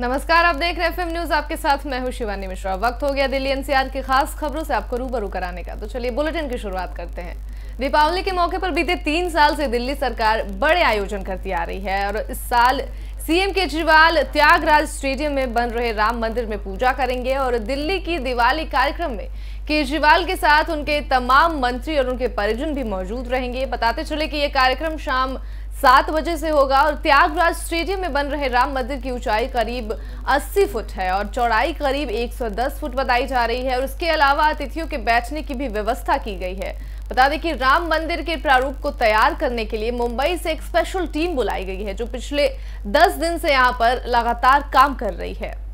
नमस्कार, आप देख रहे हैं एफएम न्यूज। आपके साथ मैं हूं शिवानी मिश्रा। वक्त हो गया दिल्ली एनसीआर की खास खबरों से आपको रूबरू कराने का। तो चलिए बुलेटिन की शुरुआत करते हैं। दीपावली के मौके पर बीते 3 साल से दिल्ली सरकार बड़े आयोजन करती आ रही है और इस साल सीएम केजरीवाल त्यागराज स्टेडियम में बन रहे राम मंदिर में पूजा करेंगे और दिल्ली की दिवाली कार्यक्रम में केजरीवाल के साथ उनके तमाम मंत्री और उनके परिजन भी मौजूद रहेंगे। बताते चले कि ये कार्यक्रम शाम 7 बजे से होगा और त्यागराज स्टेडियम में बन रहे राम मंदिर की ऊंचाई करीब 80 फुट है और चौड़ाई करीब 110 फुट बताई जा रही है और इसके अलावा अतिथियों के बैठने की भी व्यवस्था की गई है। बता दें कि राम मंदिर के प्रारूप को तैयार करने के लिए मुंबई से एक स्पेशल टीम बुलाई गई है जो पिछले 10 दिन से यहां पर लगातार काम कर रही है।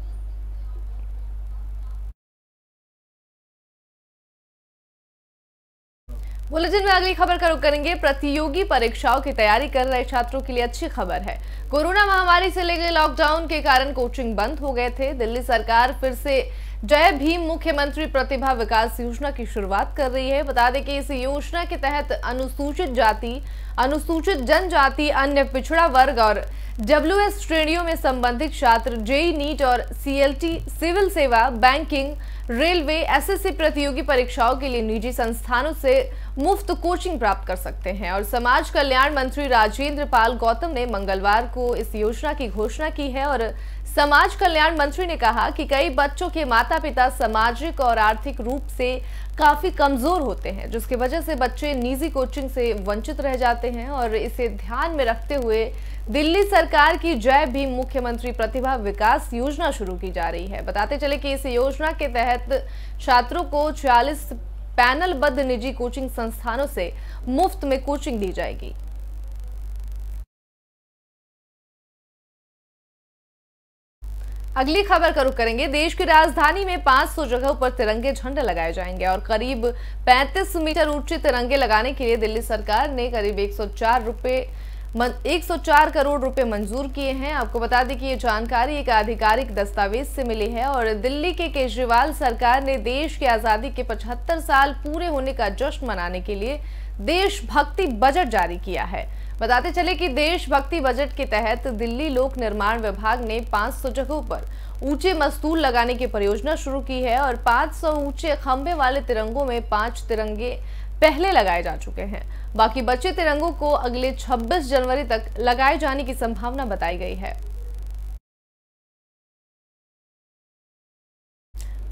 बुलेटिन में अगली खबर का रुख करेंगे। प्रतियोगी परीक्षाओं की तैयारी कर रहे छात्रों के लिए अच्छी खबर है। कोरोना महामारी से लगे लॉकडाउन के कारण कोचिंग बंद हो गए थे। दिल्ली सरकार फिर से जय भीम मुख्यमंत्री प्रतिभा विकास योजना की शुरुआत कर रही है। बता दें कि इस योजना के तहत अनुसूचित जाति, अनुसूचित जनजाति, अन्य पिछड़ा वर्ग और WS श्रेणियों में संबंधित छात्र जेईई नीट और CLT, सिविल सेवा, बैंकिंग, रेलवे, SSC प्रतियोगी परीक्षाओं के लिए निजी संस्थानों से मुफ्त कोचिंग प्राप्त कर सकते हैं। और समाज कल्याण मंत्री राजेंद्र पाल गौतम ने मंगलवार को इस योजना की घोषणा की है और समाज कल्याण मंत्री ने कहा कि कई बच्चों के माता पिता सामाजिक और आर्थिक रूप से काफी कमजोर होते हैं, जिसकी वजह से बच्चे निजी कोचिंग से वंचित रह जाते हैं और इसे ध्यान में रखते हुए दिल्ली सरकार की जय भीम मुख्यमंत्री प्रतिभा विकास योजना शुरू की जा रही है। बताते चले कि इस योजना के तहत छात्रों को 40 पैनलबद्ध निजी कोचिंग संस्थानों से मुफ्त में कोचिंग दी जाएगी। अगली खबर का रुख करेंगे। देश की राजधानी में 500 जगहों पर तिरंगे झंडे लगाए जाएंगे और करीब 35 मीटर ऊंचे तिरंगे लगाने के लिए दिल्ली सरकार ने करीब 104 करोड़ रुपए मंजूर किए हैं। आपको बता दें कि ये जानकारी एक आधिकारिक दस्तावेज से मिली है और दिल्ली के केजरीवाल सरकार ने देश की आजादी के 75 साल पूरे होने का जश्न मनाने के लिए देशभक्ति बजट जारी किया है। बताते चले कि देशभक्ति बजट के तहत दिल्ली लोक निर्माण विभाग ने 500 जगहों पर ऊंचे मस्तूल लगाने की परियोजना शुरू की है और 500 ऊंचे खंभे वाले तिरंगों में 5 तिरंगे पहले लगाए जा चुके हैं। बाकी बचे तिरंगों को अगले 26 जनवरी तक लगाए जाने की संभावना बताई गई है।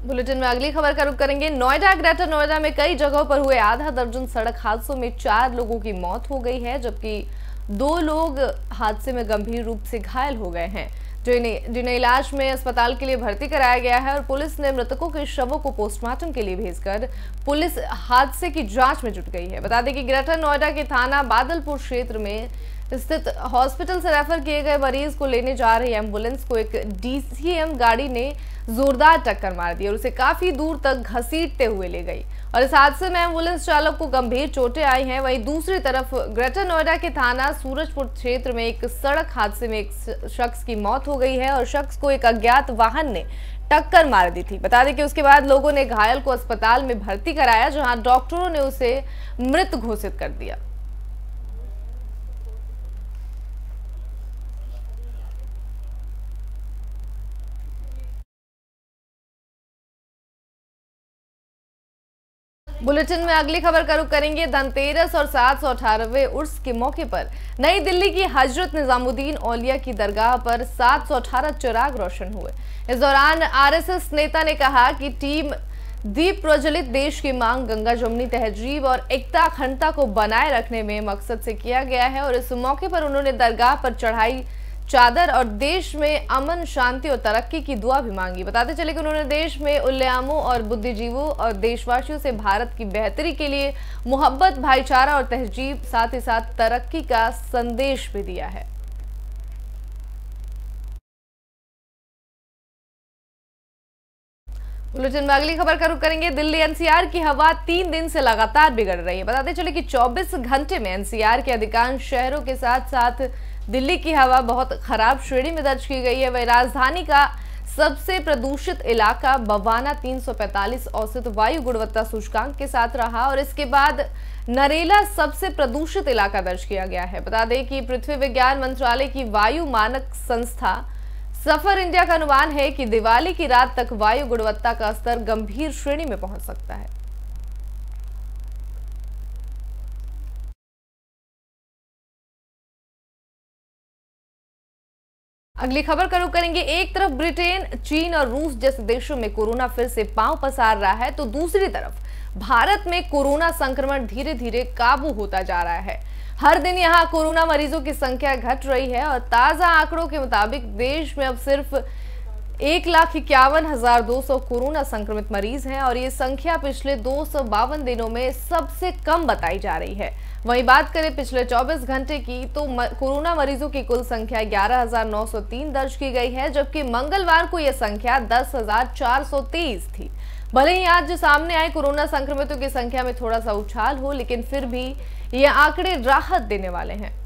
बुलेटिन में अगली खबर का रुख करेंगे। नोएडा, ग्रेटर नोएडा में कई जगहों पर हुए आधा दर्जन सड़क हादसों में 4 लोगों की मौत हो गई है, जबकि 2 लोग हादसे में गंभीर रूप से घायल हो गए हैं, जिन्हें इलाज में अस्पताल के लिए भर्ती कराया गया है और पुलिस ने मृतकों के शवों को पोस्टमार्टम के लिए भेजकर पुलिस हादसे की जांच में जुट गई है। बता दें कि ग्रेटर नोएडा के थाना बादलपुर क्षेत्र में स्थित हॉस्पिटल से रेफर किए गए मरीज को लेने जा रही एम्बुलेंस को एक DCM गाड़ी ने जोरदार टक्कर मार दी और उसे काफी दूर तक घसीटते हुए ले गई और इस हादसे में एम्बुलेंस चालक को गंभीर चोटें आई हैं। वहीं दूसरी तरफ ग्रेटर नोएडा के थाना सूरजपुर क्षेत्र में एक सड़क हादसे में एक शख्स की मौत हो गई है और शख्स को एक अज्ञात वाहन ने टक्कर मार दी थी। बता दें कि उसके बाद लोगों ने घायल को अस्पताल में भर्ती कराया, जहां डॉक्टरों ने उसे मृत घोषित कर दिया। बुलेटिन में अगली खबर का रुख करेंगे। धनतेरस और 718वें उर्स के मौके पर नई दिल्ली की हजरत निजामुद्दीन औलिया की दरगाह पर 718 चिराग रोशन हुए। इस दौरान RSS नेता ने कहा कि टीम दीप प्रज्वलित देश की मांग गंगा जमुनी तहजीब और एकता अखंडता को बनाए रखने में मकसद से किया गया है और इस मौके पर उन्होंने दरगाह पर चढ़ाई चादर और देश में अमन, शांति और तरक्की की दुआ भी मांगी। बताते चले कि उन्होंने देश में उल्लेआमों और बुद्धिजीवों और देशवासियों से भारत की बेहतरी के लिए मोहब्बत, भाईचारा और तहजीब, साथ ही साथ तरक्की का संदेश भी दिया है। बुलेटिन में अगली खबर का रुख करेंगे। दिल्ली NCR की हवा 3 दिन से लगातार बिगड़ रही है। बताते चले कि 24 घंटे में NCR के अधिकांश शहरों के साथ साथ दिल्ली की हवा बहुत खराब श्रेणी में दर्ज की गई है। वही राजधानी का सबसे प्रदूषित इलाका बवाना 345 औसत वायु गुणवत्ता सूचकांक के साथ रहा और इसके बाद नरेला सबसे प्रदूषित इलाका दर्ज किया गया है। बता दें कि पृथ्वी विज्ञान मंत्रालय की वायु मानक संस्था सफर इंडिया का अनुमान है कि दिवाली की रात तक वायु गुणवत्ता का स्तर गंभीर श्रेणी में पहुंच सकता है। अगली खबर का रुख करेंगे। एक तरफ ब्रिटेन, चीन और रूस जैसे देशों में कोरोना फिर से पांव पसार रहा है, तो दूसरी तरफ भारत में कोरोना संक्रमण धीरे धीरे काबू होता जा रहा है। हर दिन यहां कोरोना मरीजों की संख्या घट रही है और ताजा आंकड़ों के मुताबिक देश में अब सिर्फ 1,51,200 कोरोना संक्रमित मरीज हैं और ये संख्या पिछले 252 दिनों में सबसे कम बताई जा रही है। वहीं बात करें पिछले 24 घंटे की, तो कोरोना मरीजों की कुल संख्या 11,903 दर्ज की गई है, जबकि मंगलवार को यह संख्या 10,423 थी। भले ही आज जो सामने आए कोरोना संक्रमितों की संख्या में थोड़ा सा उछाल हो, लेकिन फिर भी ये आंकड़े राहत देने वाले हैं।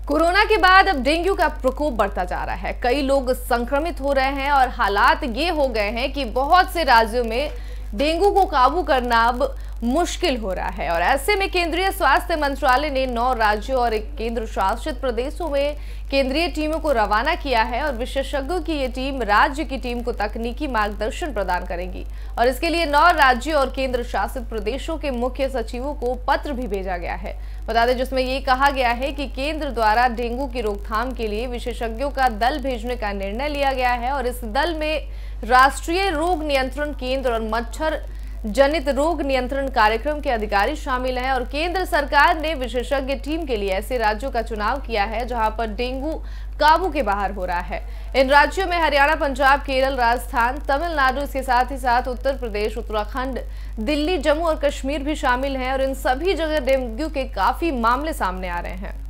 कोरोना के बाद अब डेंगू का प्रकोप बढ़ता जा रहा है। कई लोग संक्रमित हो रहे हैं और हालात ये हो गए हैं कि बहुत से राज्यों में डेंगू को काबू करना अब मुश्किल हो रहा है और ऐसे में केंद्रीय स्वास्थ्य मंत्रालय ने 9 राज्यों और 1 केंद्र शासित प्रदेशों में केंद्रीय टीमों को रवाना किया है और विशेषज्ञों की ये टीम राज्य की टीम को तकनीकी मार्गदर्शन प्रदान करेगी और इसके लिए 9 राज्यों और केंद्र शासित प्रदेशों के मुख्य सचिवों को पत्र भी भेजा गया है। बता दें, जिसमें ये कहा गया है कि केंद्र द्वारा डेंगू की रोकथाम के लिए विशेषज्ञों का दल भेजने का निर्णय लिया गया है और इस दल में राष्ट्रीय रोग नियंत्रण केंद्र और मच्छर जनित रोग नियंत्रण कार्यक्रम के अधिकारी शामिल हैं और केंद्र सरकार ने विशेषज्ञ टीम के लिए ऐसे राज्यों का चुनाव किया है जहां पर डेंगू काबू के बाहर हो रहा है। इन राज्यों में हरियाणा, पंजाब, केरल, राजस्थान, तमिलनाडु, इसके साथ ही साथ उत्तर प्रदेश, उत्तराखंड, दिल्ली, जम्मू और कश्मीर भी शामिल हैं और इन सभी जगह डेंगू के काफी मामले सामने आ रहे हैं।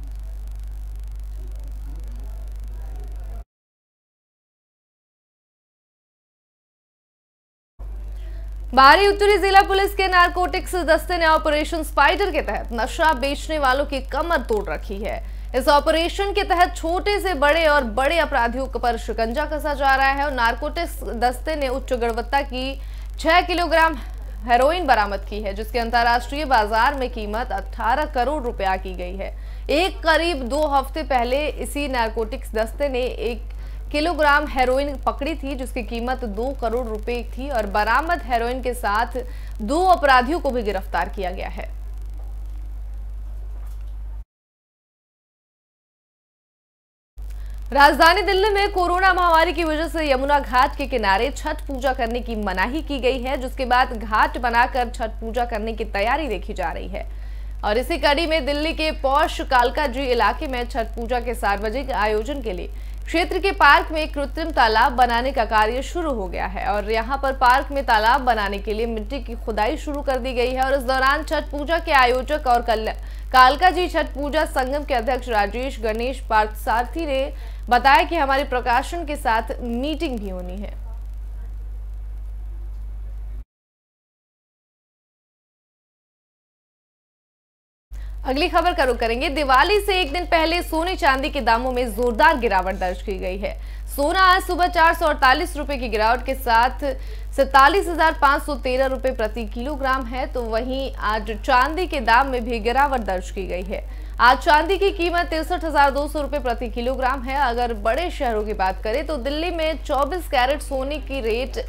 बाहरी उत्तरी जिला पुलिस के नारकोटिक्स दस्ते ने ऑपरेशन स्पाइडर के तहत नशा बेचने वालों की कमर तोड़ रखी है। इस ऑपरेशन के तहत छोटे से बड़े और बड़े अपराधियों पर शिकंजा कसा जा रहा है और नारकोटिक्स दस्ते ने उच्च गुणवत्ता की 6 किलोग्राम हेरोइन बरामद की है, जिसके अंतर्राष्ट्रीय बाजार में कीमत 18 करोड़ रुपया की गई है। एक करीब 2 हफ्ते पहले इसी नारकोटिक्स दस्ते ने 1 किलोग्राम हेरोइन पकड़ी थी, जिसकी कीमत 2 करोड़ रुपए थी और बरामद हेरोइन के साथ 2 अपराधियों को भी गिरफ्तार किया गया है। राजधानी दिल्ली में कोरोना महामारी की वजह से यमुना घाट के किनारे छठ पूजा करने की मनाही की गई है, जिसके बाद घाट बनाकर छठ पूजा करने की तैयारी देखी जा रही है और इसी कड़ी में दिल्ली के पौष कालका जी इलाके में छठ पूजा के सार्वजनिक आयोजन के लिए क्षेत्र के पार्क में कृत्रिम तालाब बनाने का कार्य शुरू हो गया है और यहां पर पार्क में तालाब बनाने के लिए मिट्टी की खुदाई शुरू कर दी गई है और इस दौरान छठ पूजा के आयोजक और कालका जी छठ पूजा संगम के अध्यक्ष राजेश गणेश पार्थसारथी ने बताया कि हमारे प्रकाशन के साथ मीटिंग भी होनी है। अगली खबर का रुख करेंगे। दिवाली से एक दिन पहले सोने चांदी के दामों में जोरदार गिरावट दर्ज की गई है। सोना आज सुबह 448 रुपए की गिरावट के साथ 47,513 रुपए प्रति किलोग्राम है, तो वहीं आज चांदी के दाम में भी गिरावट दर्ज की गई है। आज चांदी की कीमत 63,200 रुपए प्रति किलोग्राम है। अगर बड़े शहरों की बात करें तो दिल्ली में 24 कैरेट सोने की रेट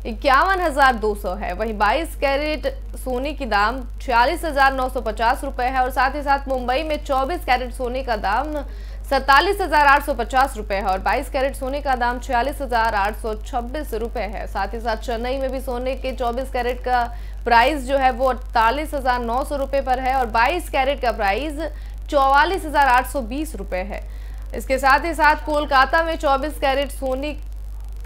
51,200 है, वहीं 22 कैरेट सोने की दाम 46,950 रुपए है और साथ ही साथ मुंबई में 24 कैरेट सोने का दाम 47,850 रुपए है और 22 कैरेट सोने का दाम 46,826 रुपए है। साथ ही साथ चेन्नई में भी सोने के 24 कैरेट का प्राइस जो है वो 48,900 रुपए पर है और 22 कैरेट का प्राइस 44,820 रुपए है। इसके साथ ही साथ कोलकाता में 24 कैरेट सोने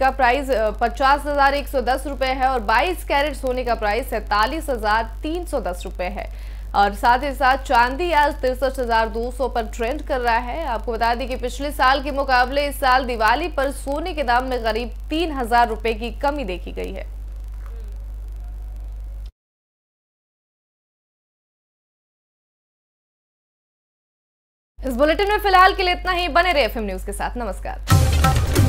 का प्राइस 50,110 रुपए है और 22 कैरेट सोने का प्राइस 47,310 रुपए है और साथ ही साथ चांदी आज 63,200 पर ट्रेंड कर रहा है। आपको बता दें कि पिछले साल के मुकाबले इस साल दिवाली पर सोने के दाम में करीब 3,000 रुपए की कमी देखी गई है। इस बुलेटिन में फिलहाल के लिए इतना ही। बने रहे एफएम न्यूज के साथ। नमस्कार।